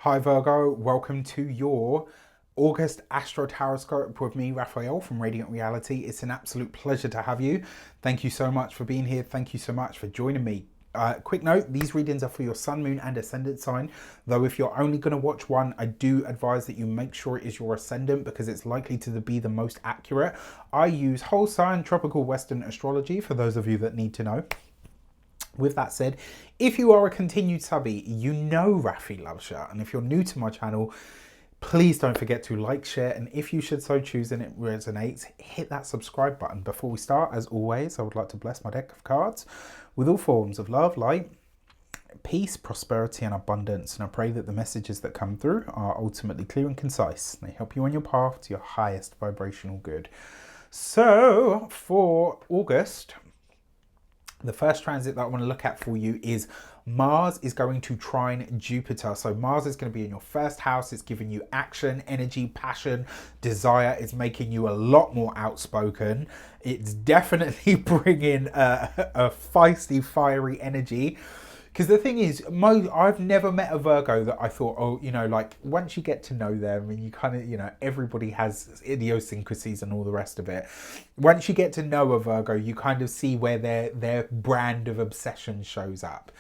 Hi Virgo, welcome to your August Astro-Tarot scope with me, Raphael from Radiant Reality. It's an absolute pleasure to have you. Thank you so much for being here. Thank you so much for joining me. Quick note, these readings are for your sun, moon and ascendant sign. Though if you're only going to watch one, I do advise that you make sure it is your ascendant because it's likely to be the most accurate. I use whole sign tropical Western astrology for those of you that need to know. With that said, if you are a continued subby, you know Rafi loves you. And if you're new to my channel, please don't forget to like, share, and if you should so choose and it resonates, hit that subscribe button. Before we start, as always, I would like to bless my deck of cards with all forms of love, light, peace, prosperity, and abundance. And I pray that the messages that come through are ultimately clear and concise. They help you on your path to your highest vibrational good. So, for August, the first transit that I want to look at for you is Mars is going to trine Jupiter. So Mars is going to be in your first house. It's giving you action, energy, passion, desire. It's making you a lot more outspoken. It's definitely bringing a feisty, fiery energy. Because the thing is, I've never met a Virgo that I thought, oh, you know, like once you get to know them and you kind of, you know, everybody has idiosyncrasies and all the rest of it. Once you get to know a Virgo, you kind of see where their brand of obsession shows up.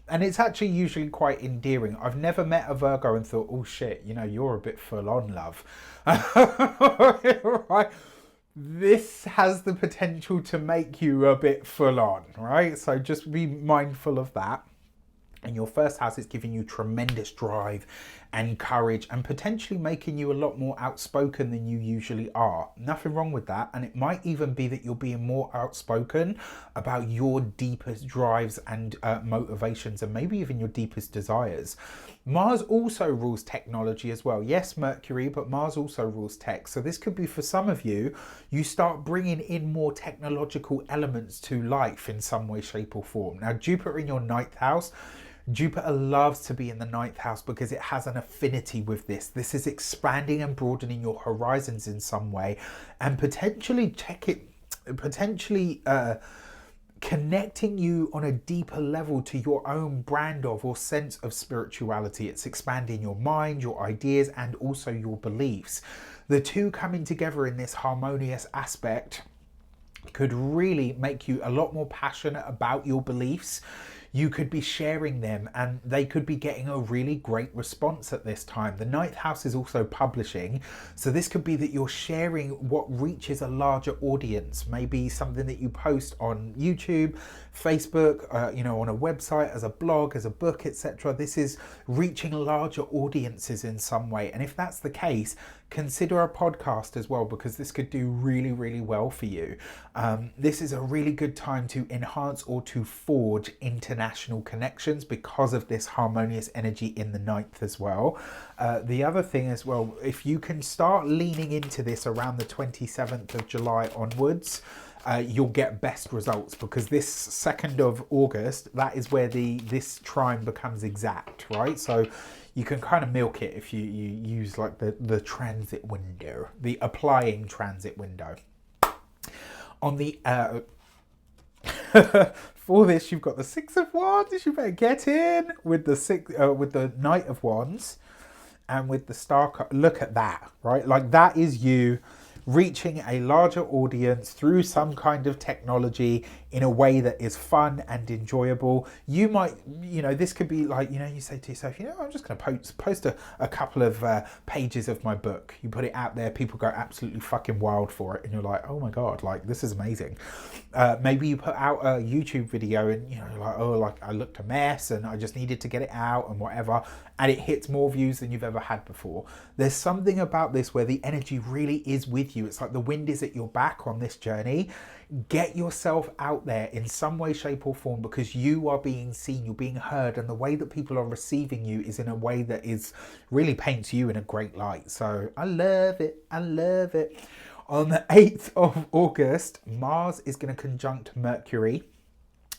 And it's actually usually quite endearing. I've never met a Virgo and thought, oh shit, you know, you're a bit full on, love. Right? This has the potential to make you a bit full on, right? So just be mindful of that. In your first house, it's giving you tremendous drive and courage and potentially making you a lot more outspoken than you usually are. Nothing wrong with that. And it might even be that you're being more outspoken about your deepest drives and motivations and maybe even your deepest desires. Mars also rules technology as well. Yes, Mercury, but Mars also rules tech. So this could be for some of you, you start bringing in more technological elements to life in some way, shape or form. Now, Jupiter in your ninth house, Jupiter loves to be in the ninth house because it has an affinity with this. This is expanding and broadening your horizons in some way and potentially connecting you on a deeper level to your own brand of or sense of spirituality. It's expanding your mind, your ideas, and also your beliefs. The two coming together in this harmonious aspect could really make you a lot more passionate about your beliefs. You could be sharing them and they could be getting a really great response at this time. The ninth house is also publishing. So this could be that you're sharing what reaches a larger audience, maybe something that you post on YouTube, Facebook, you know, on a website, as a blog, as a book, etc. This is reaching larger audiences in some way. And if that's the case, consider a podcast as well, because this could do really, really well for you. This is a really good time to enhance or to forge international connections because of this harmonious energy in the ninth as well. The other thing as well, if you can start leaning into this around the 27th of July onwards, you'll get best results, because this 2nd of August, that is where this trine becomes exact, right? So you can kind of milk it if you use like the transit window, the applying transit window. On the for this, you've got the 6 of Wands. You better get in with the Knight of Wands and with the Star card. Look at that, right? Like that is you reaching a larger audience through some kind of technology in a way that is fun and enjoyable. You might, you know, this could be like, you know, you say to yourself, you know, I'm just going to post a couple of pages of my book. You put it out there, people go absolutely fucking wild for it. And you're like, oh my God, like this is amazing. Maybe you put out a YouTube video and, you know, you're like, oh, like I looked a mess and I just needed to get it out and whatever. And it hits more views than you've ever had before. There's something about this where the energy really is with you. It's like the wind is at your back on this journey. Get yourself out there in some way, shape or form, because you are being seen, you're being heard, and the way that people are receiving you is in a way that is really paints you in a great light. So I love it. I love it. On the 8th of August, Mars is going to conjunct Mercury.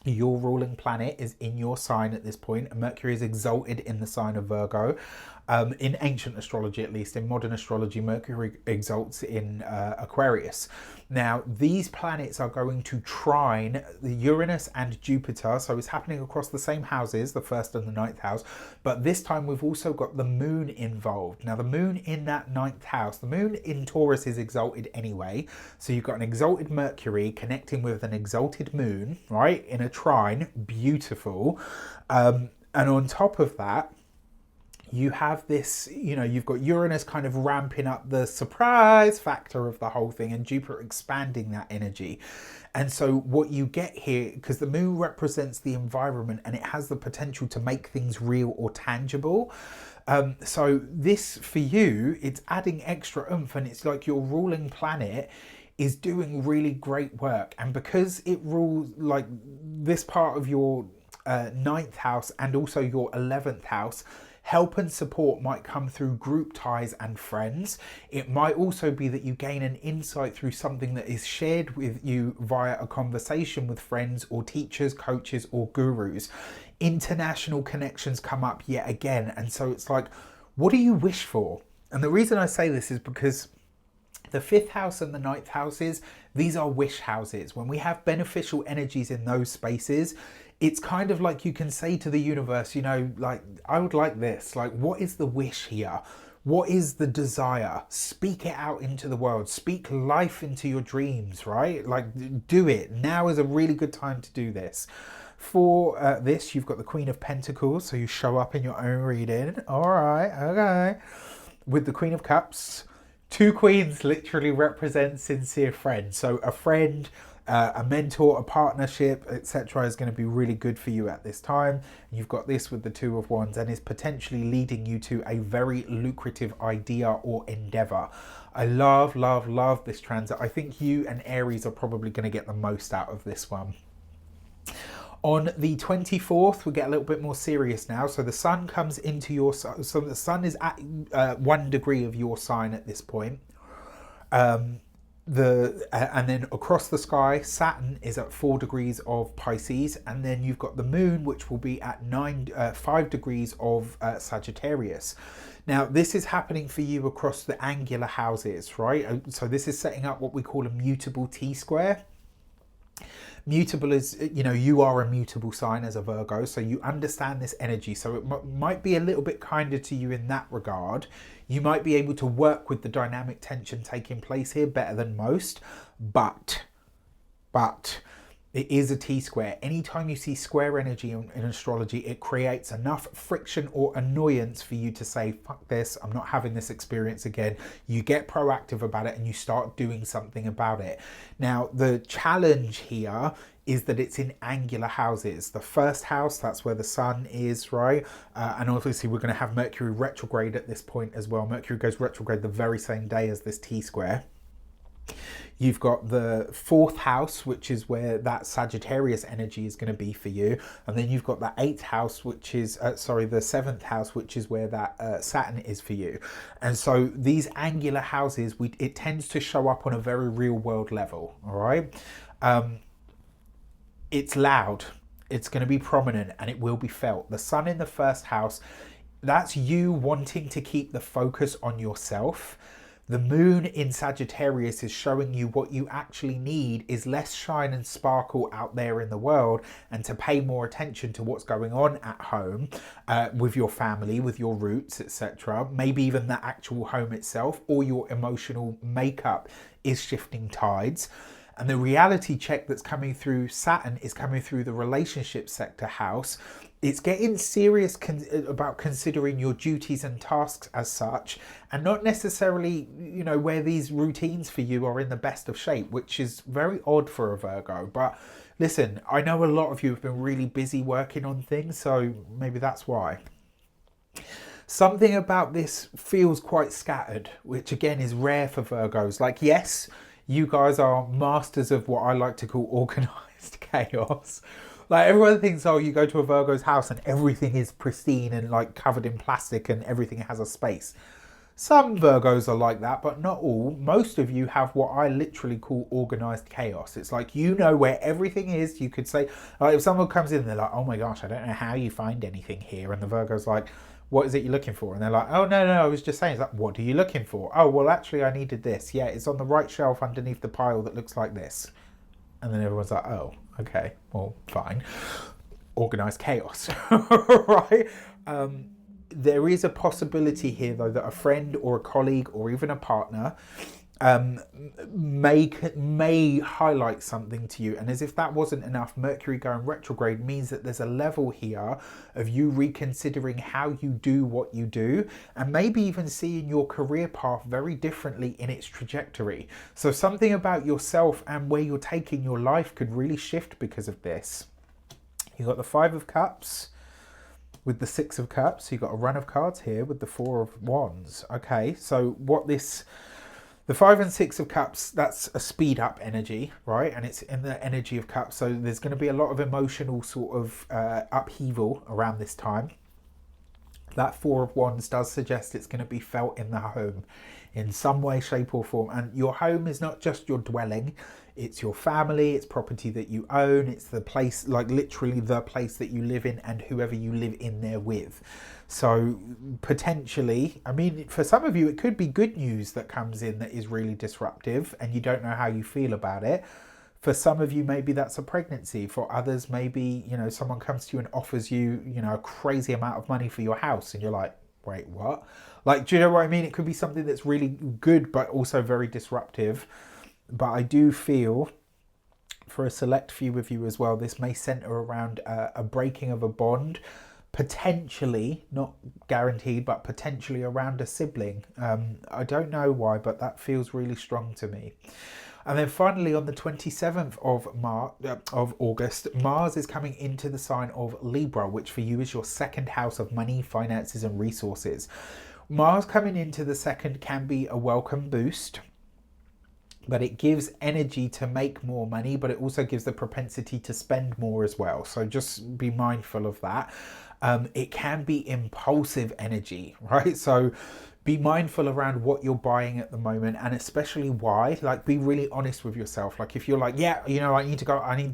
Your ruling planet is in your sign at this point. Mercury is exalted in the sign of Virgo. In ancient astrology, at least. In modern astrology, Mercury exalts in Aquarius. Now, these planets are going to trine the Uranus and Jupiter, so it's happening across the same houses, the first and the ninth house, but this time we've also got the moon involved. Now, the moon in that ninth house, the moon in Taurus is exalted anyway, so you've got an exalted Mercury connecting with an exalted moon, right, in a trine, beautiful. And on top of that, you have this, you know, you've got Uranus kind of ramping up the surprise factor of the whole thing and Jupiter expanding that energy. And so what you get here, because the moon represents the environment and it has the potential to make things real or tangible. So this for you, it's adding extra oomph, and it's like your ruling planet is doing really great work. And because it rules like this part of your ninth house and also your 11th house, help and support might come through group ties and friends. It might also be that you gain an insight through something that is shared with you via a conversation with friends or teachers, coaches, or gurus. International connections come up yet again. And so it's like, what do you wish for? And the reason I say this is because the 5th house and the 9th houses, these are wish houses. When we have beneficial energies in those spaces, it's kind of like you can say to the universe, you know, like, I would like this. Like, what is the wish here? What is the desire? Speak it out into the world. Speak life into your dreams, right? Like, do it. Now is a really good time to do this. For this, you've got the Queen of Pentacles, so you show up in your own reading. All right, okay. With the Queen of Cups, 2 queens literally represent sincere friends. So a friend, a mentor, a partnership, etc. is going to be really good for you at this time. You've got this with the 2 of Wands and is potentially leading you to a very lucrative idea or endeavor. I love, love, love this transit. I think you and Aries are probably going to get the most out of this one. On the 24th, we get a little bit more serious now. So the sun comes into your, so the sun is at 1 degree of your sign at this point. And then across the sky, Saturn is at 4 degrees of Pisces, and then you've got the moon, which will be at 5 degrees of Sagittarius. Now, this is happening for you across the angular houses, right? So this is setting up what we call a mutable T-square. Mutable is, you know, you are a mutable sign as a Virgo, so you understand this energy. So it might be a little bit kinder to you in that regard. You might be able to work with the dynamic tension taking place here better than most, but it is a T-square. Anytime you see square energy in astrology, it creates enough friction or annoyance for you to say, fuck this, I'm not having this experience again. You get proactive about it and you start doing something about it. Now, the challenge here is that it's in angular houses. The 1st house, that's where the sun is, right? And obviously we're going to have Mercury retrograde at this point as well. Mercury goes retrograde the very same day as this T-square. You've got the 4th house, which is where that Sagittarius energy is going to be for you. And then you've got the 8th house, which is, the 7th house, which is where that Saturn is for you. And so these angular houses, it tends to show up on a very real world level, all right? It's loud, it's going to be prominent, and it will be felt. The sun in the 1st house, that's you wanting to keep the focus on yourself. The moon in Sagittarius is showing you what you actually need is less shine and sparkle out there in the world, and to pay more attention to what's going on at home with your family, with your roots, etc. Maybe even the actual home itself, or your emotional makeup is shifting tides. And the reality check that's coming through Saturn is coming through the relationship sector house. It's getting serious about considering your duties and tasks as such, and not necessarily, you know, where these routines for you are in the best of shape, which is very odd for a Virgo. But listen, I know a lot of you have been really busy working on things, so maybe that's why. Something about this feels quite scattered, which again is rare for Virgos. Like, yes, you guys are masters of what I like to call organized chaos. Like, everyone thinks, oh, you go to a Virgo's house and everything is pristine and like covered in plastic and everything has a space. Some Virgos are like that, but not all. Most of you have what I literally call organized chaos. It's like, you know where everything is. You could say, like, if someone comes in, they're like, oh my gosh, I don't know how you find anything here. And the Virgo's like, what is it you're looking for? And they're like, oh, no, I was just saying. It's like, what are you looking for? Oh, well, actually, I needed this. Yeah, it's on the right shelf underneath the pile that looks like this. And then everyone's like, oh, okay, well, fine. Organised chaos, right? There is a possibility here, though, that a friend or a colleague or even a partner may highlight something to you. And as if that wasn't enough, Mercury going retrograde means that there's a level here of you reconsidering how you do what you do, and maybe even seeing your career path very differently in its trajectory. So something about yourself and where you're taking your life could really shift because of this. You've got the Five of Cups with the Six of Cups. You've got a run of cards here with the Four of Wands. Okay, so the Five and Six of Cups, that's a speed up energy, right? And it's in the energy of Cups. So there's going to be a lot of emotional sort of upheaval around this time. That Four of Wands does suggest it's going to be felt in the home in some way, shape or form. And your home is not just your dwelling. It's your family, it's property that you own, it's the place, like literally the place that you live in and whoever you live in there with. So potentially, I mean, for some of you, it could be good news that comes in that is really disruptive and you don't know how you feel about it. For some of you, maybe that's a pregnancy. For others, maybe, you know, someone comes to you and offers you, you know, a crazy amount of money for your house and you're like, wait, what? Like, do you know what I mean? It could be something that's really good, but also very disruptive. But I do feel, for a select few of you as well, this may center around a breaking of a bond, potentially, not guaranteed, but potentially around a sibling. I don't know why, but that feels really strong to me. And then finally, on the 27th of August, Mars is coming into the sign of Libra, which for you is your second house of money, finances, and resources. Mars coming into the second can be a welcome boost, but it gives energy to make more money, but it also gives the propensity to spend more as well. So just be mindful of that. It can be impulsive energy, right? So be mindful around what you're buying at the moment, and especially why. Like, be really honest with yourself. Like, if you're like, yeah, you know, I need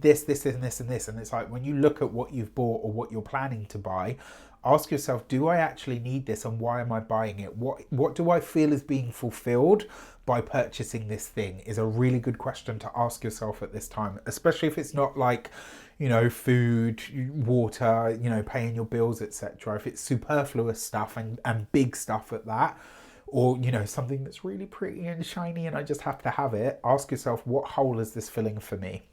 this, and this, and this. And it's like, when you look at what you've bought or what you're planning to buy, ask yourself, do I actually need this, and why am I buying it? What do I feel is being fulfilled by purchasing this thing? Is a really good question to ask yourself at this time, especially if it's not like, you know, food, water, you know, paying your bills, etc. If it's superfluous stuff and big stuff at that, or, you know, something that's really pretty and shiny and I just have to have it, ask yourself, what hole is this filling for me?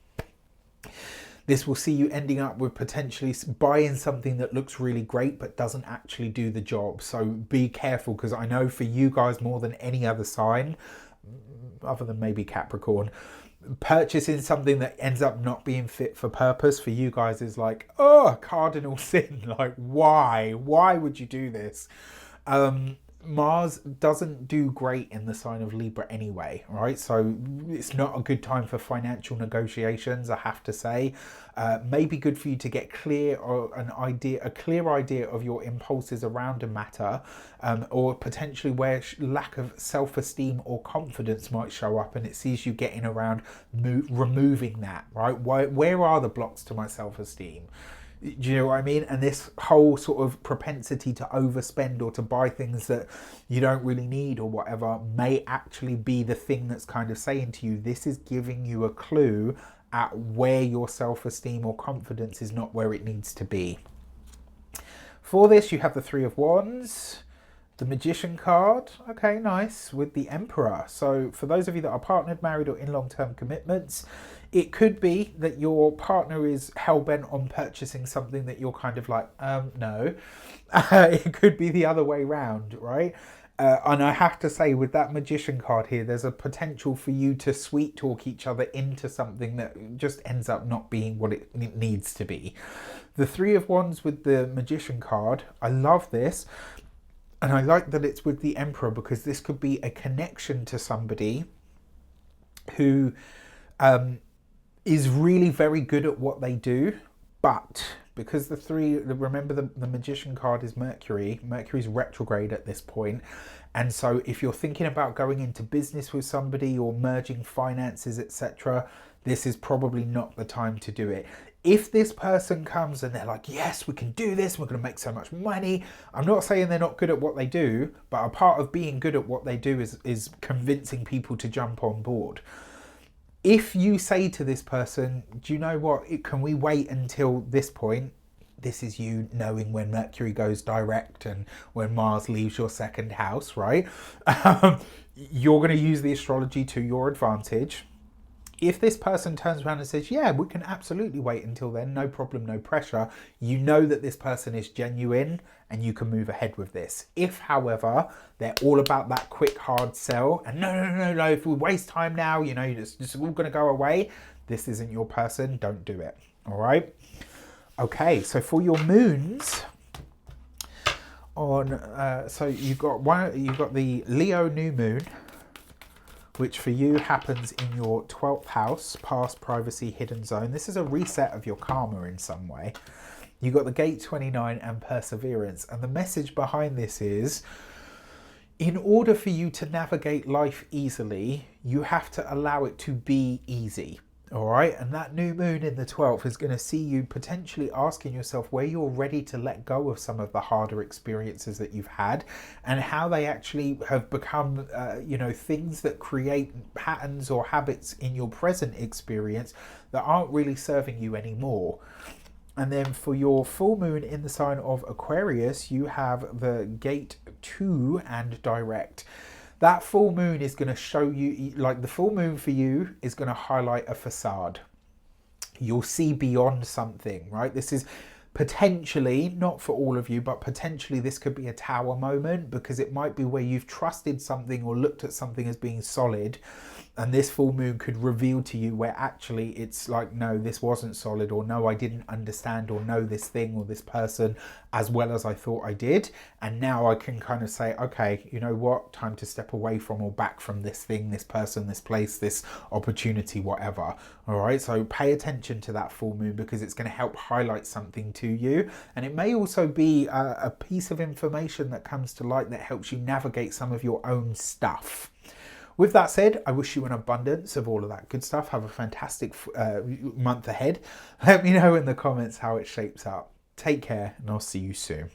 This will see you ending up with potentially buying something that looks really great but doesn't actually do the job. So be careful, because I know for you guys more than any other sign, other than maybe Capricorn, purchasing something that ends up not being fit for purpose for you guys is like, oh, cardinal sin. Like, why would you do this? Mars doesn't do great in the sign of Libra anyway, right? So it's not a good time for financial negotiations, I have to say. Maybe good for you to get a clear idea of your impulses around a matter, or potentially where lack of self-esteem or confidence might show up, and it sees you getting around removing that, right? Where are the blocks to my self-esteem? Do you know what I mean? And this whole sort of propensity to overspend or to buy things that you don't really need or whatever may actually be the thing that's kind of saying to you, this is giving you a clue at where your self-esteem or confidence is not where it needs to be. For this, you have the Three of Wands, the Magician card. Okay, nice, with the Emperor. So for those of you that are partnered, married, or in long-term commitments, it could be that your partner is hell-bent on purchasing something that you're kind of like, no. It could be the other way round, right? And I have to say, with that Magician card here, there's a potential for you to sweet talk each other into something that just ends up not being what it needs to be. The Three of Wands with the Magician card, I love this. And I like that it's with the Emperor, because this could be a connection to somebody who is really very good at what they do, but because remember the Magician card is Mercury. Mercury's retrograde at this point. And so if you're thinking about going into business with somebody or merging finances, etc., this is probably not the time to do it. If this person comes and they're like, yes, we can do this, we're going to make so much money. I'm not saying they're not good at what they do, but a part of being good at what they do is convincing people to jump on board. If you say to this person, do you know what, can we wait until this point? This is you knowing when Mercury goes direct and when Mars leaves your second house, right? You're going to use the astrology to your advantage. If this person turns around and says, yeah, we can absolutely wait until then, no problem, no pressure, you know that this person is genuine and you can move ahead with this. If, however, they're all about that quick, hard sell, and no, if we waste time now, you know, it's all going to go away, this isn't your person, don't do it, all right? Okay, so for your moons, so you've got the Leo new moon, which for you happens in your 12th house, past, privacy, hidden zone. This is a reset of your karma in some way. You've got the gate 29 and perseverance. And the message behind this is, in order for you to navigate life easily, you have to allow it to be easy. All right, and that new moon in the 12th is going to see you potentially asking yourself where you're ready to let go of some of the harder experiences that you've had and how they actually have become, things that create patterns or habits in your present experience that aren't really serving you anymore. And then for your full moon in the sign of Aquarius, you have the gate 2 and direct. That full moon is going to show you, like the full moon for you is going to highlight a facade. You'll see beyond something, right? This is potentially, not for all of you, but potentially this could be a tower moment, because it might be where you've trusted something or looked at something as being solid, and this full moon could reveal to you where actually it's like, no, this wasn't solid, or no, I didn't understand or know this thing or this person as well as I thought I did. And now I can kind of say, okay, you know what, time to step away from or back from this thing, this person, this place, this opportunity, whatever. All right, so pay attention to that full moon, because it's going to help highlight something to you. And it may also be a piece of information that comes to light that helps you navigate some of your own stuff. With that said, I wish you an abundance of all of that good stuff. Have a fantastic month ahead. Let me know in the comments how it shapes up. Take care, and I'll see you soon.